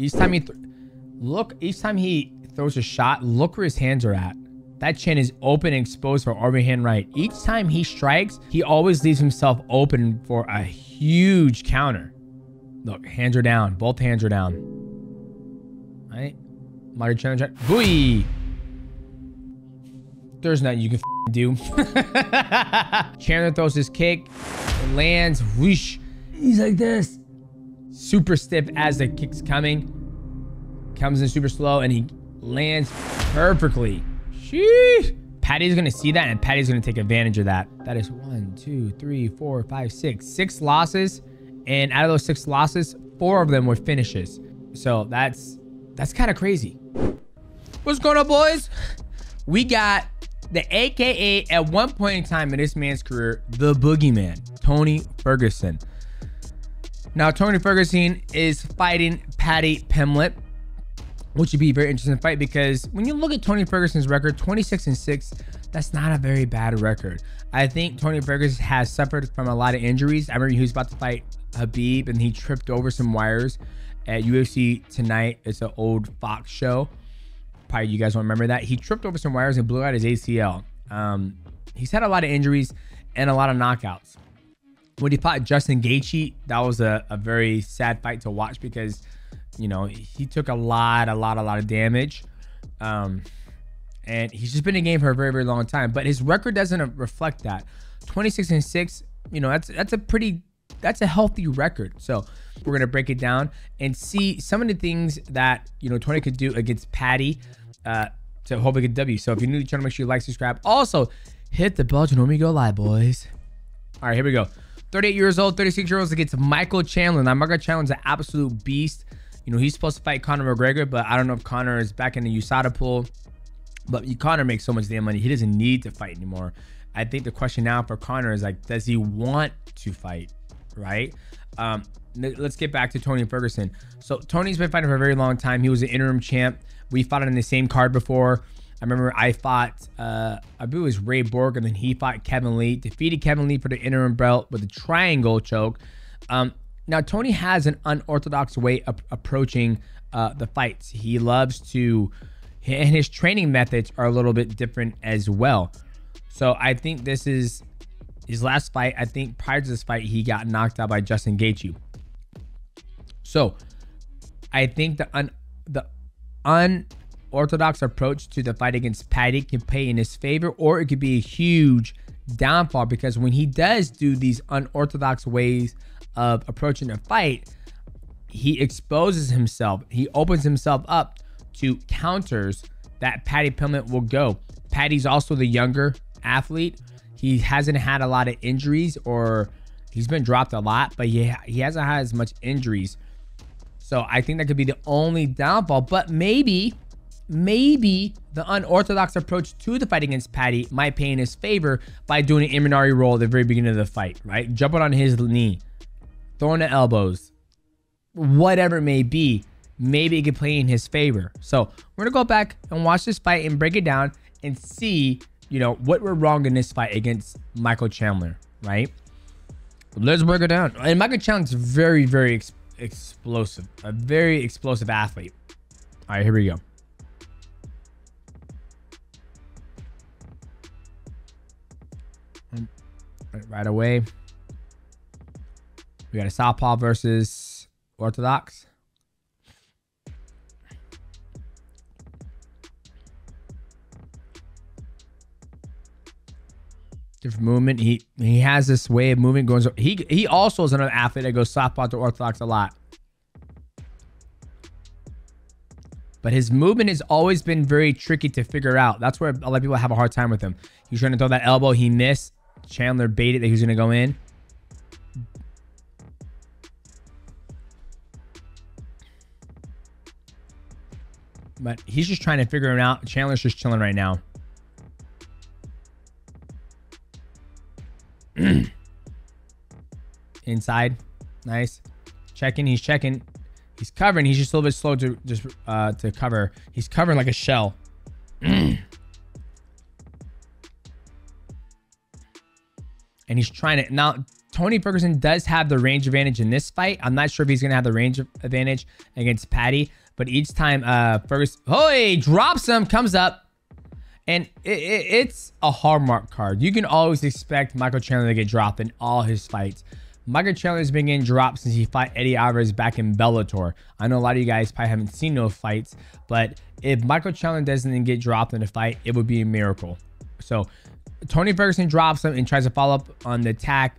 Each time he each time he throws a shot, look where his hands are at. That chin is open and exposed for overhand right. Each time he strikes, he always leaves himself open for a huge counter. Look, hands are down. Both hands are down. All right. Michael Chandler. Booey. There's nothing you can do. Chandler throws his kick. It lands. Whoosh. He's like this. Super stiff as the kick's coming. Comes in super slow and he lands perfectly. Sheesh. Paddy's going to see that and Paddy's going to take advantage of that. That is 1, 2, 3, 4, 5, 6. 6 losses. And out of those 6 losses, 4 of them were finishes. So that's kind of crazy. What's going on, boys? We got the AKA at one point in time in this man's career, the boogeyman, Tony Ferguson. Now, Tony Ferguson is fighting Paddy Pimblett, which would be a very interesting fight because when you look at Tony Ferguson's record, 26-6, that's not a very bad record. I think Tony Ferguson has suffered from a lot of injuries. I remember he was about to fight Habib and he tripped over some wires at UFC Tonight. It's an old Fox show. Probably you guys don't remember that. He tripped over some wires and blew out his ACL. He's had a lot of injuries and a lot of knockouts. When he fought Justin Gaethje, that was a very sad fight to watch because, you know, he took a lot of damage. And he's just been in the game for a very, very long time. But his record doesn't reflect that. 26-6, you know, that's a healthy record. So we're gonna break it down and see some of the things that, you know, Tony could do against Paddy to hopefully get W. So if you're new to the channel, make sure you like, subscribe. Also, hit the bell to know when we go live, boys. All right, here we go. 38 years old, 36 years old against Michael Chandler. Now, Michael Chandler's an absolute beast. You know, he's supposed to fight Conor McGregor, but I don't know if Conor is back in the USADA pool. But Conor makes so much damn money. He doesn't need to fight anymore. I think the question now for Conor is, like, does he want to fight, right? Let's get back to Tony Ferguson. So Tony's been fighting for a very long time. He was an interim champ. We fought in the same card before. I remember I fought, I believe it was Ray Borg, and then he fought Kevin Lee, defeated Kevin Lee for the interim belt with a triangle choke. Now, Tony has an unorthodox way of approaching the fights. He loves to, and his training methods are a little bit different as well. So I think this is his last fight. I think prior to this fight, he got knocked out by Justin Gaethje. So I think the unorthodox approach to the fight against Paddy can play in his favor, or it could be a huge downfall because when he does do these unorthodox ways of approaching a fight, he exposes himself. He opens himself up to counters that Paddy Pimblett will go. Paddy's also the younger athlete. He hasn't had a lot of injuries, or he's been dropped a lot, but he hasn't had as much injuries. So I think that could be the only downfall, but maybe the unorthodox approach to the fight against Paddy might pay in his favor by doing an Imanari roll at the very beginning of the fight, right? Jumping on his knee, throwing the elbows, whatever it may be, maybe it could play in his favor. So we're gonna go back and watch this fight and break it down and see, you know, what went wrong in this fight against Michael Chandler, right? Let's break it down. And Michael Chandler's very, very explosive, a very explosive athlete. All right, here we go. Right away, we got a southpaw versus orthodox. Different movement. He has this way of moving. He also is another athlete that goes southpaw to orthodox a lot. But his movement has always been very tricky to figure out. That's where a lot of people have a hard time with him. He's trying to throw that elbow. He missed. Chandler baited that he was going to go in. But he's just trying to figure it out. Chandler's just chilling right now. Inside. Nice. Checking. He's checking. He's covering. He's just a little bit slow to just to cover. He's covering like a shell. And he's trying to now. Tony Ferguson does have the range advantage in this fight. I'm not sure if he's going to have the range advantage against Paddy, but each time Ferguson, oh, he drops him, comes up, and it's a hallmark card. You can always expect Michael Chandler to get dropped in all his fights. Michael Chandler's been getting dropped since he fought Eddie Alvarez back in Bellator. I know a lot of you guys probably haven't seen those fights, but if Michael Chandler doesn't get dropped in a fight, it would be a miracle. So Tony Ferguson drops him and tries to follow up on the attack.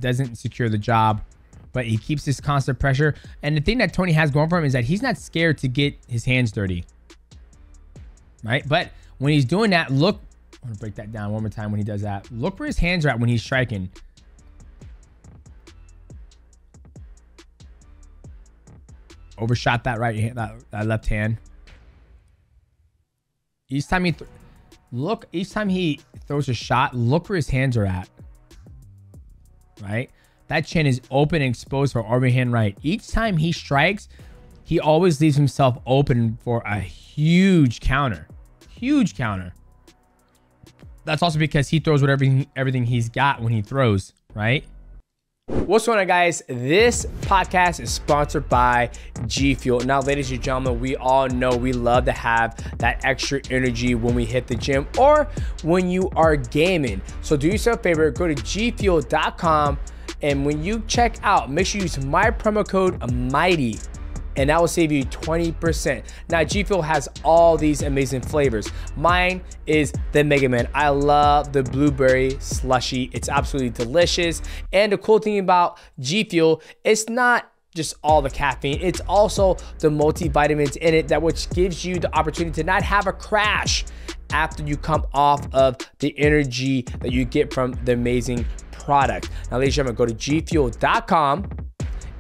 Doesn't secure the job, but he keeps this constant pressure. And the thing that Tony has going for him is that he's not scared to get his hands dirty, right? But when he's doing that, look, I want to break that down one more time. When he does that, look where his hands are at when he's striking. Overshot that right hand, that left hand. Each time he each time he throws a shot, look where his hands are at. Right? That chin is open and exposed for overhand right. Each time he strikes, he always leaves himself open for a huge counter. Huge counter. That's also because he throws everything he's got when he throws, right? What's going on, guys? This podcast is sponsored by G Fuel. Now, ladies and gentlemen, we all know we love to have that extra energy when we hit the gym or when you are gaming. So do yourself a favor, go to gfuel.com, and when you check out, make sure you use my promo code MIGHTY, and that will save you 20%. Now, G Fuel has all these amazing flavors. Mine is the Mega Man. I love the blueberry slushy. It's absolutely delicious. And the cool thing about G Fuel, it's not just all the caffeine, it's also the multivitamins in it, that which gives you the opportunity to not have a crash after you come off of the energy that you get from the amazing product. Now, ladies and gentlemen, go to gfuel.com.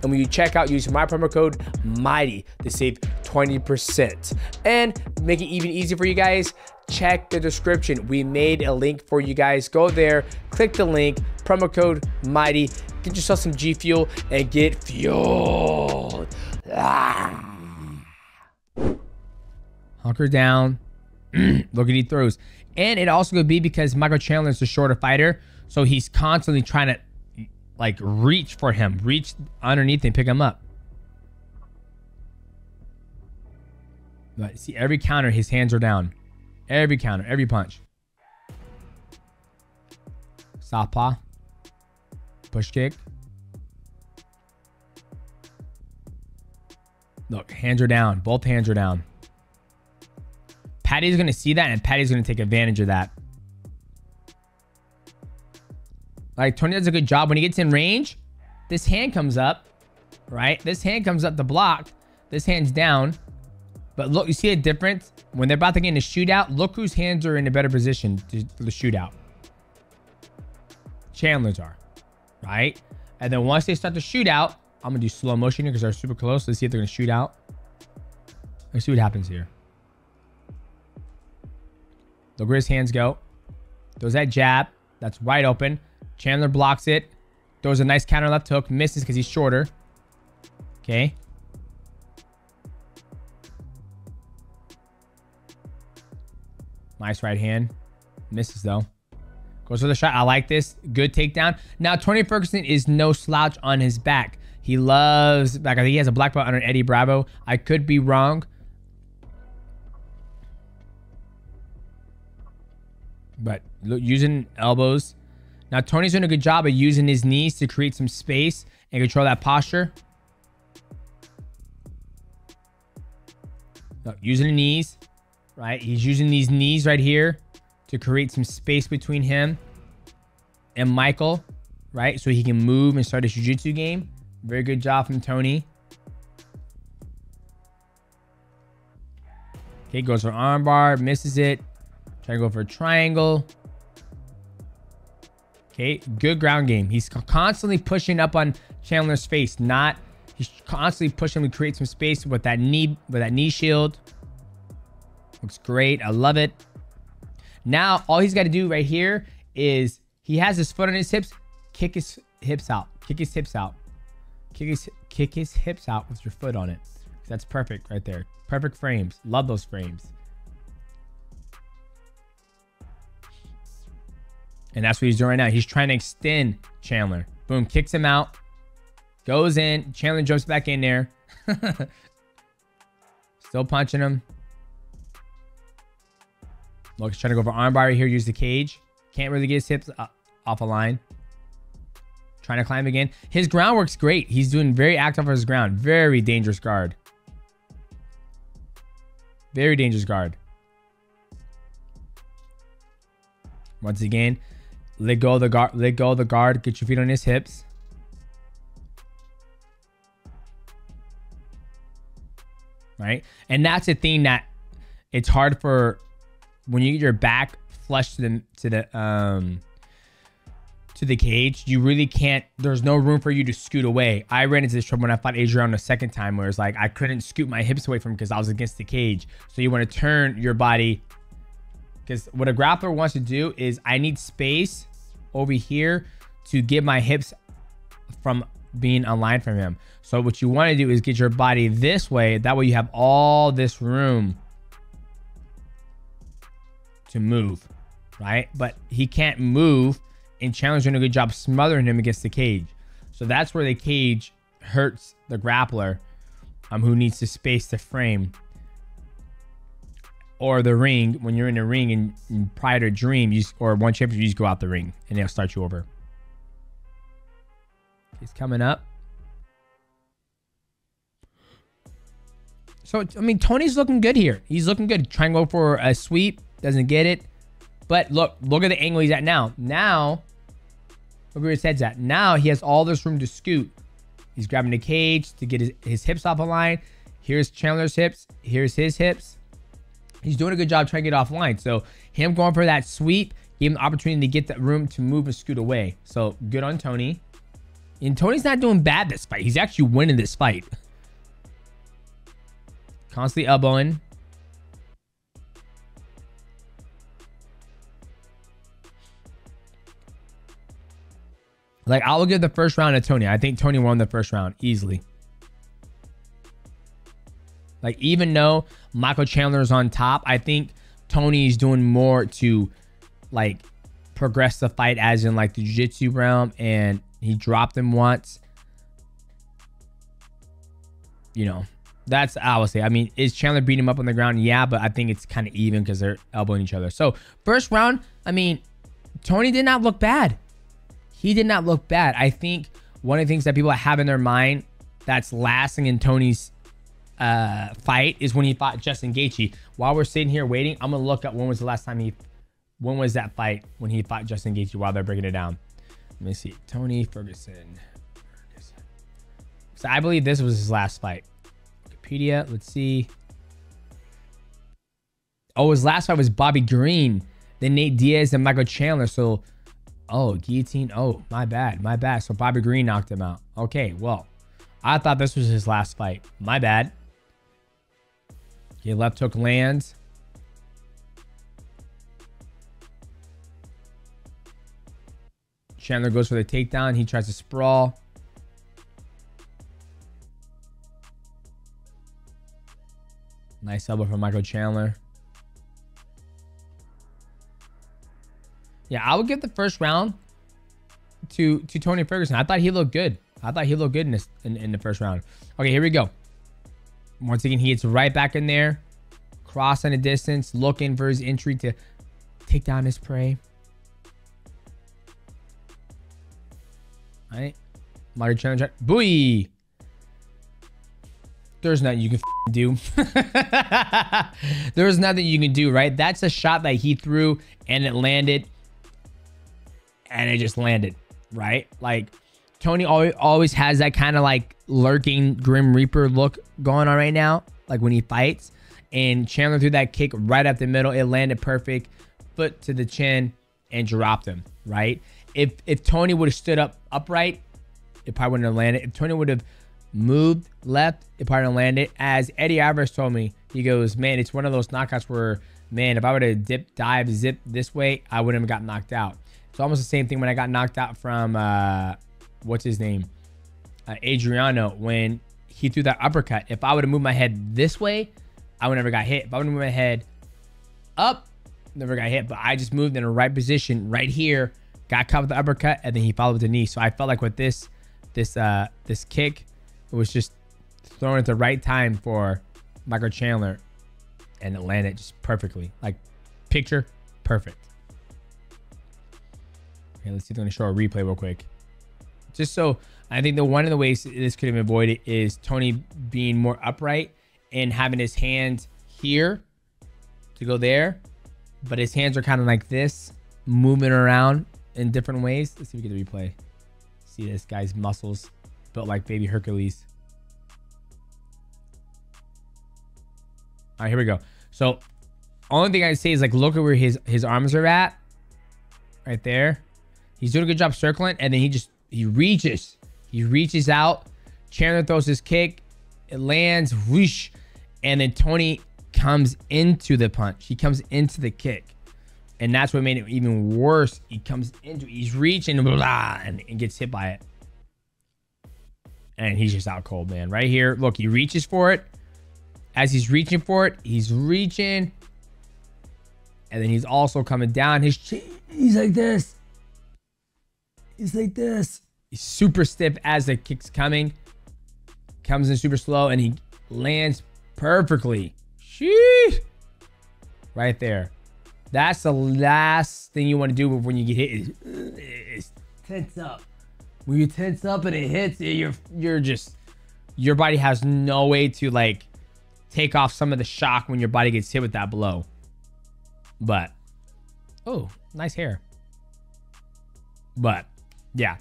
And when you check out, use my promo code MIGHTY to save 20%. And make it even easier for you guys, check the description. We made a link for you guys. Go there, click the link, promo code MIGHTY, get yourself some G Fuel and get fueled. Hunker down. Look at he throws. And it also could be because Michael Chandler is a shorter fighter, so he's constantly trying to like reach for him, reach underneath and pick him up. But see, every counter, his hands are down. Every counter, every punch. Southpaw. Push kick. Look, hands are down. Both hands are down. Paddy's going to see that, and Paddy's going to take advantage of that. Like, Tony does a good job. When he gets in range, this hand comes up, right? This hand comes up to block. This hand's down. But look, you see a difference? When they're about to get in a shootout, look whose hands are in a better position for the shootout. Chandler's are, right? And then once they start the shootout, I'm going to do slow motion here because they're super close. Let's see if they're going to shoot out. Let's see what happens here. Look where his hands go. Throws that jab. That's wide open. Chandler blocks it. Throws a nice counter left hook. Misses because he's shorter. Okay. Nice right hand. Misses though. Goes for the shot. I like this. Good takedown. Now, Tony Ferguson is no slouch on his back. He loves back. I think he has a black belt under Eddie Bravo. I could be wrong. But look, using elbows. Now, Tony's doing a good job of using his knees to create some space and control that posture. Look, using the knees, right? He's using these knees right here to create some space between him and Michael, right? So he can move and start a jiu-jitsu game. Very good job from Tony. Okay, goes for armbar, misses it. Try to go for a triangle. Okay, good ground game. He's constantly pushing up on Chandler's face. He's constantly pushing him to create some space with that knee shield. Looks great. I love it. Now, all he's got to do right here is he has his foot on his hips. Kick his hips out. Kick his hips out. Kick his hips out with your foot on it. That's perfect right there. Perfect frames. Love those frames. And that's what he's doing right now. He's trying to extend Chandler. Boom, kicks him out. Goes in. Chandler jumps back in there. Still punching him. Look, he's trying to go for armbar right here. Use the cage. Can't really get his hips off a line. Trying to climb again. His ground works great. He's doing very active on his ground. Very dangerous guard. Very dangerous guard. Once again, let go of the guard. Let go of the guard. Get your feet on his hips. Right? And that's the thing that it's hard for when you get your back flush to the cage. You really can't. There's no room for you to scoot away. I ran into this trouble when I fought Adrian the second time, where it's like I couldn't scoot my hips away from him because I was against the cage. So you want to turn your body, because what a grappler wants to do is I need space over here to get my hips from being aligned from him. So what you want to do is get your body this way. That way you have all this room to move, right? But he can't move, and Chandler's doing a good job smothering him against the cage. So that's where the cage hurts the grappler, who needs to space the frame. Or the ring, when you're in a ring and prior to Dream, or one championship, you just go out the ring and they'll start you over. He's coming up. So, I mean, Tony's looking good here. He's looking good. Trying to go for a sweep. Doesn't get it. But look at the angle he's at now. Now, look where his head's at. Now he has all this room to scoot. He's grabbing the cage to get his hips off a line. Here's Chandler's hips. Here's his hips. He's doing a good job trying to get offline. So him going for that sweep gave him the opportunity to get that room to move and scoot away. So good on Tony. And Tony's not doing bad this fight. He's actually winning this fight. Constantly elbowing. Like, I will give the first round to Tony. I think Tony won the first round easily. Like, even though Michael Chandler is on top, I think Tony's doing more to, like, progress the fight, as in, like, the jiu-jitsu realm. And he dropped him once. You know, that's, I would say. I mean, is Chandler beating him up on the ground? Yeah, but I think it's kind of even because they're elbowing each other. So, first round, I mean, Tony did not look bad. He did not look bad. I think one of the things that people have in their mind that's lasting in Tony's fight is when he fought Justin Gaethje. While we're sitting here waiting, I'm gonna look up when was the last time when was that fight when he fought Justin Gaethje while they're breaking it down. Let me see. Tony Ferguson. So I believe this was his last fight. Wikipedia. Let's see. Oh, his last fight was Bobby Green, then Nate Diaz and Michael Chandler. So, oh, guillotine. Oh, my bad. My bad. So Bobby Green knocked him out. Okay, well, I thought this was his last fight. My bad. Okay, left hook lands. Chandler goes for the takedown. He tries to sprawl. Nice elbow from Michael Chandler. Yeah, I would give the first round to Tony Ferguson. I thought he looked good. I thought he looked good in the first round. Okay, here we go. Once again, he gets right back in there. Crossing the distance, looking for his entry to take down his prey. All right. Michael Chandler. Booey. There's nothing you can do. There's nothing you can do, right? That's a shot that he threw and it landed. And it just landed, right? Like, Tony always has that kind of like lurking Grim Reaper look going on right now, like when he fights. And Chandler threw that kick right up the middle. It landed perfect, foot to the chin, and dropped him, right? If Tony would have stood up upright, it probably wouldn't have landed. If Tony would have moved left, it probably wouldn't have landed. As Eddie Alvarez told me, he goes, man, it's one of those knockouts where, man, if I would have dive, zip this way, I wouldn't have got knocked out. It's almost the same thing when I got knocked out from, what's his name? Adriano, when he threw that uppercut. If I would have moved my head this way, I would never got hit. If I would have moved my head up, never got hit. But I just moved in the right position right here got caught with the uppercut, and then he followed with the knee. So I felt like with this kick, it was just thrown at the right time for Michael Chandler, and it landed just perfectly. Like, picture perfect. Okay, let's see if they're gonna show a replay real quick. Just so I think the one of the ways this could have been avoided is Tony being more upright and having his hands here to go there, but his hands are kind of like this, moving around in different ways. Let's see if we get the replay. See this guy's muscles built like baby Hercules. All right, here we go. So only thing I say is, like, look at where his arms are at, right there. He's doing a good job circling, and then he reaches out. Chandler throws his kick, it lands, whoosh, and then Tony comes into the punch. He comes into the kick, and that's what made it even worse. He's reaching, blah, and gets hit by it, and he's just out cold, man. Right here, look, he reaches for it. As he's reaching for it, he's reaching, and then he's also coming down. He's like this. He's like this. He's super stiff as the kick's coming. Comes in super slow, and he lands perfectly. Sheesh. Right there. That's the last thing you want to do when you get hit is tense up. When you tense up and it hits, your body has no way to, like, take off some of the shock when your body gets hit with that blow. But, oh, nice hair. But, yeah.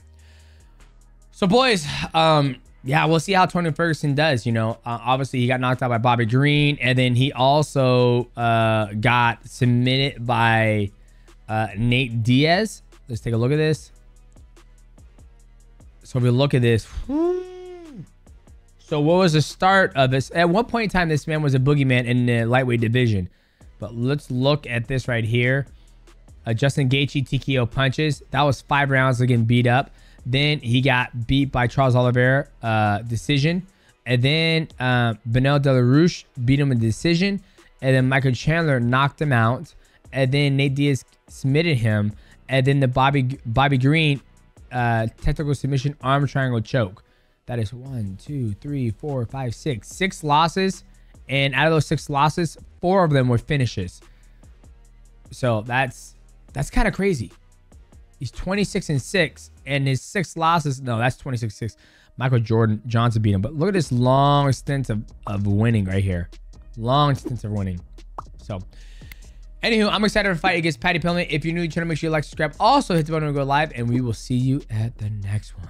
So, boys, yeah, we'll see how Tony Ferguson does. You know, obviously he got knocked out by Bobby Green, and then he also got submitted by Nate Diaz. Let's take a look at this. So if we look at this, so what was the start of this? At one point in time, this man was a boogeyman in the lightweight division. But let's look at this right here. Justin Gaethje TKO punches. That was 5 rounds of getting beat up. Then he got beat by Charles Oliveira, decision. And then Benel De La Roche beat him in decision. And then Michael Chandler knocked him out. And then Nate Diaz submitted him. And then the Bobby Green technical submission arm triangle choke. That is 1, 2, 3, 4, 5, 6. 6 losses. And out of those 6 losses, 4 of them were finishes. So that's kind of crazy. He's 26-6, and his 6 losses. No, that's 26-6. Michael Johnson beat him. But look at this long stint of winning right here. Long stint of winning. So, anywho, I'm excited to fight against Paddy Pimblett. If you're new to the channel, make sure you like, subscribe. Also, hit the button to go live, and we will see you at the next one.